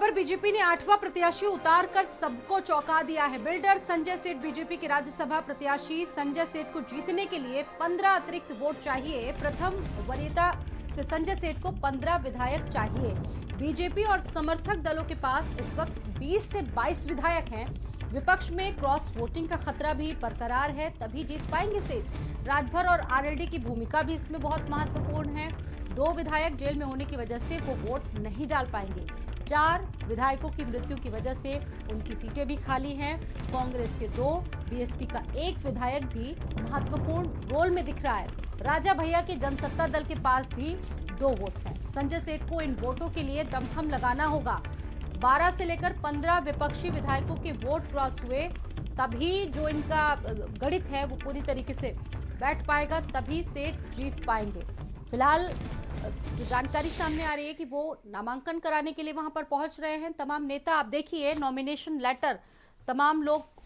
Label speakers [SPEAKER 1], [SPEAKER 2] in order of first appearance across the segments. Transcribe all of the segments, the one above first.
[SPEAKER 1] पर बीजेपी ने 8वां प्रत्याशी उतार कर सबको चौंका दिया है। बिल्डर संजय सेठ बीजेपी के राज्यसभा प्रत्याशी संजय सेठ को जीतने के लिए 15 अतिरिक्त वोट चाहिए। प्रथम वरीयता से संजय सेठ को 15 विधायक चाहिए। बीजेपी और समर्थक दलों के पास इस वक्त 20 से 22 विधायक हैं। विपक्ष में क्रॉस वोटिंग का खतरा भी बरकरार है, तभी जीत पाएंगे सेठ। राजभर और आरएलडी की भूमिका भी इसमें बहुत महत्वपूर्ण है। 2 विधायक जेल में होने की वजह से वो वोट नहीं डाल पाएंगे। 4 विधायकों की मृत्यु की वजह से उनकी सीटें भी खाली हैं। कांग्रेस के 2, बीएसपी का 1 विधायक भी महत्वपूर्ण रोल में दिख रहा है। राजा भैया के जनसत्ता दल के पास भी 2 वोट्स हैं। संजय सेठ को इन वोटों के लिए दमखम लगाना होगा। 12 से लेकर 15 विपक्षी विधायकों के वोट क्रॉस हुए, तभी जो इनका गणित है वो पूरी तरीके से बैठ पाएगा, तभी सेठ जीत पाएंगे। फिलहाल जो जानकारी सामने आ रही है कि वो नामांकन कराने के लिए वहां पर पहुंच रहे हैं तमाम नेता। आप देखिए नॉमिनेशन लेटर तमाम लोग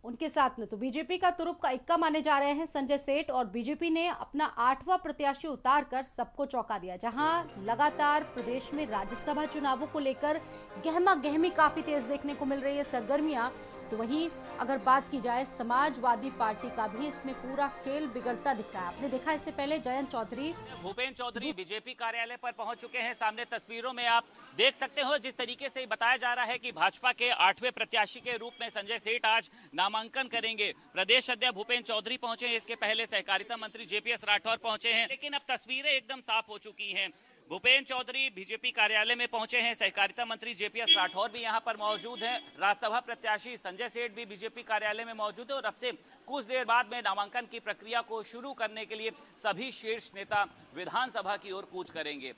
[SPEAKER 1] उनके साथ में। तो बीजेपी का तुरुप का इक्का माने जा रहे हैं संजय सेठ, और बीजेपी ने अपना 8वां प्रत्याशी उतार कर सबको चौंका दिया। जहां लगातार प्रदेश में राज्यसभा चुनावों को लेकर गहमा गहमी काफी तेज देखने को मिल रही है सरगर्मियां, तो वहीं अगर बात की जाए समाजवादी पार्टी का भी इसमें पूरा खेल बिगड़ता दिख रहा है। आपने देखा इससे पहले जयंत चौधरी,
[SPEAKER 2] भूपेंद्र चौधरी बीजेपी कार्यालय पर पहुंच चुके हैं। सामने तस्वीरों में आप देख सकते हो जिस तरीके से बताया जा रहा है कि भाजपा के 8वें प्रत्याशी के रूप में संजय सेठ आज नामांकन करेंगे। प्रदेश अध्यक्ष भूपेंद्र चौधरी पहुंचे हैं, इसके पहले सहकारिता मंत्री जेपीएस राठौर पहुंचे हैं, लेकिन अब तस्वीरें एकदम साफ हो चुकी हैं। भूपेंद्र चौधरी बीजेपी कार्यालय में पहुंचे हैं, सहकारिता मंत्री जेपीएस राठौर भी यहां पर मौजूद हैं, राज्यसभा प्रत्याशी संजय सेठ भी बीजेपी कार्यालय में मौजूद है, और अब से कुछ देर बाद में नामांकन की प्रक्रिया को शुरू करने के लिए सभी शीर्ष नेता विधानसभा की ओर कूच करेंगे।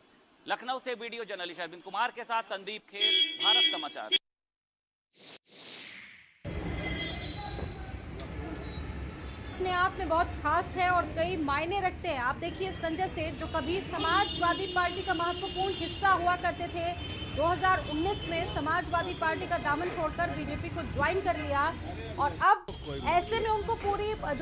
[SPEAKER 2] लखनऊ से वीडियो जर्नलिस्ट अरविंद कुमार के साथ संदीप खेर, भारत समाचार।
[SPEAKER 1] अपने आप में बहुत खास है और कई मायने रखते हैं। आप देखिए संजय सेठ जो कभी समाजवादी पार्टी का महत्वपूर्ण हिस्सा हुआ करते थे, 2019 में समाजवादी पार्टी का दामन छोड़कर बीजेपी को ज्वाइन कर लिया, और अब ऐसे में उनको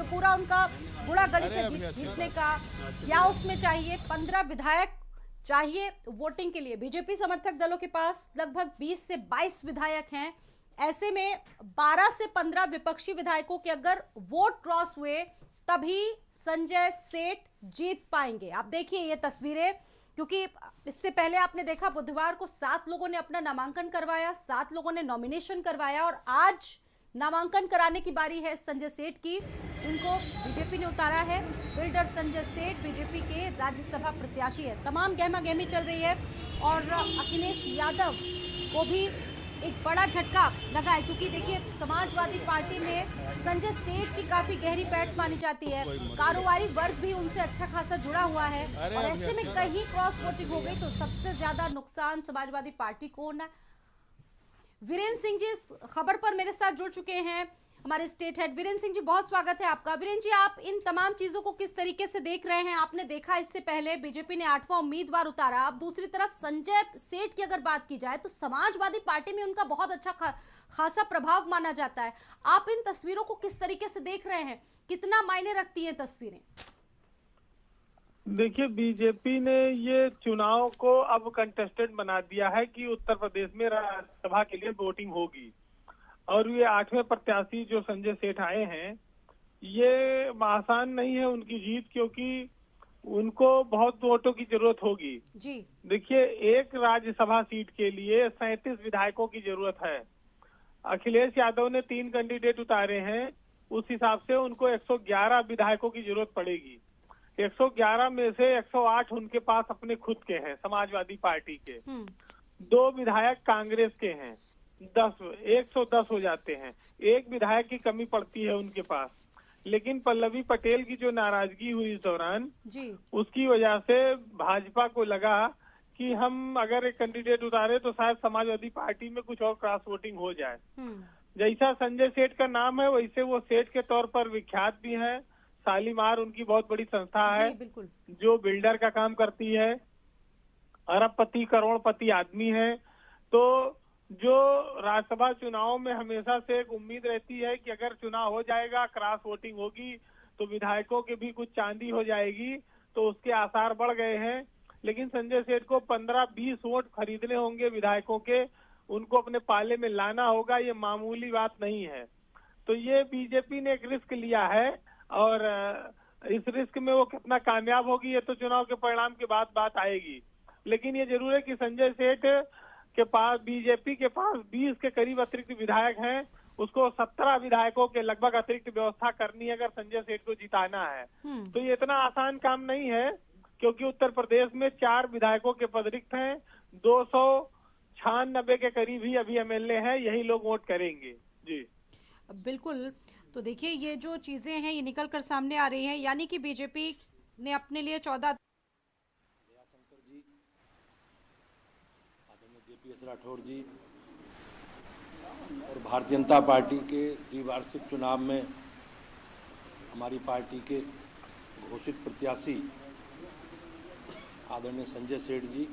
[SPEAKER 1] पूरा उनका बुरा गणित है जीतने का। क्या उसमें चाहिए 15 विधायक चाहिए वोटिंग के लिए। बीजेपी समर्थक दलों के पास लगभग 20 से 22 विधायक हैं। ऐसे में 12 से 15 विपक्षी विधायकों के अगर वोट क्रॉस हुए तभी संजय सेठ जीत पाएंगे। आप देखिए ये तस्वीरें, क्योंकि इससे पहले आपने देखा बुधवार को 7 लोगों ने अपना नामांकन करवाया, 7 लोगों ने नॉमिनेशन करवाया, और आज नामांकन कराने की बारी है संजय सेठ की, जिनको बीजेपी ने उतारा है। बिल्डर संजय सेठ बीजेपी के राज्यसभा प्रत्याशी है। तमाम गहमा गहमी चल रही है, और अखिलेश यादव को भी एक बड़ा झटका लगा है, क्योंकि देखिए समाजवादी पार्टी में संजय सेठ की काफी गहरी पैठ मानी जाती है। कारोबारी वर्ग भी उनसे अच्छा खासा जुड़ा हुआ है, और ऐसे में कहीं क्रॉस वोटिंग हो गई तो सबसे ज्यादा नुकसान समाजवादी पार्टी को होना है। वीरेंद्र सिंह जी इस खबर पर मेरे साथ जुड़ चुके हैं, हमारे स्टेट हेड। वीरेंद्र सिंह जी बहुत स्वागत है आपका। वीरेंद्र जी, आप इन तमाम चीजों को किस तरीके से देख रहे हैं? आपने देखा इससे पहले बीजेपी ने 8वां उम्मीदवार उतारा, अब दूसरी तरफ संजय सेठ की अगर बात की जाए तो समाजवादी पार्टी में उनका बहुत अच्छा खासा प्रभाव माना जाता है। आप इन तस्वीरों को किस तरीके से देख रहे हैं? कितना मायने रखती है तस्वीरें?
[SPEAKER 3] देखिए, बीजेपी ने ये चुनाव को अब कंटेस्टेड बना दिया है कि उत्तर प्रदेश में राज्यसभा के लिए वोटिंग होगी, और ये 8वें प्रत्याशी जो संजय सेठ आए हैं, ये आसान नहीं है उनकी जीत, क्योंकि उनको बहुत वोटों की जरूरत होगी
[SPEAKER 1] जी।
[SPEAKER 3] देखिए, एक राज्यसभा सीट के लिए 37 विधायकों की जरूरत है। अखिलेश यादव ने 3 कैंडिडेट उतारे हैं, उस हिसाब से उनको 111 विधायकों की जरूरत पड़ेगी। 111 में से 108 उनके पास अपने खुद के हैं, समाजवादी पार्टी के। 2 विधायक कांग्रेस के हैं, 110 हो जाते हैं। 1 विधायक की कमी पड़ती है उनके पास, लेकिन पल्लवी पटेल की जो नाराजगी हुई इस दौरान जी, उसकी वजह से भाजपा को लगा कि हम अगर एक कैंडिडेट उतारे तो शायद समाजवादी पार्टी में कुछ और क्रॉस वोटिंग हो जाए। जैसा संजय सेठ का नाम है, वैसे वो सेठ के तौर पर विख्यात भी है। शालीमार उनकी बहुत बड़ी संस्था है जो बिल्डर का काम करती है, अरबपति करोड़पति आदमी है। तो जो राज्यसभा चुनाव में हमेशा से एक उम्मीद रहती है कि अगर चुनाव हो जाएगा, क्रॉस वोटिंग होगी, तो विधायकों के भी कुछ चांदी हो जाएगी, तो उसके आसार बढ़ गए हैं। लेकिन संजय सेठ को 15-20 वोट खरीदने होंगे विधायकों के, उनको अपने पाले में लाना होगा, ये मामूली बात नहीं है। तो ये बीजेपी ने एक रिस्क लिया है और इस रिस्क में वो कितना कामयाब होगी ये तो चुनाव के परिणाम के बाद बात आएगी। लेकिन ये जरूर है कि संजय सेठ के पास, बीजेपी के पास 20 के करीब अतिरिक्त विधायक हैं, उसको 17 विधायकों के लगभग अतिरिक्त व्यवस्था करनी है अगर संजय सेठ को जिताना है। तो ये इतना आसान काम नहीं है, क्योंकि उत्तर प्रदेश में 4 विधायकों के पद रिक्त हैं, 296 के करीब ही अभी एमएलए हैं, यही लोग वोट करेंगे। जी
[SPEAKER 1] बिल्कुल। तो देखिए ये जो चीजें हैं ये निकल कर सामने आ रही हैं, यानी कि बीजेपी ने अपने लिए 14
[SPEAKER 4] जी, आदरणीय जेपीएस राठौर जी और भारतीय जनता पार्टी के द्विवार्षिक चुनाव में हमारी पार्टी के घोषित प्रत्याशी आदरणीय संजय सेठ जी,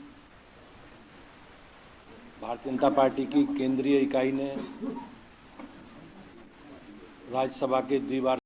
[SPEAKER 4] भारतीय जनता पार्टी की केंद्रीय इकाई ने राज्यसभा के द्विवार्षिक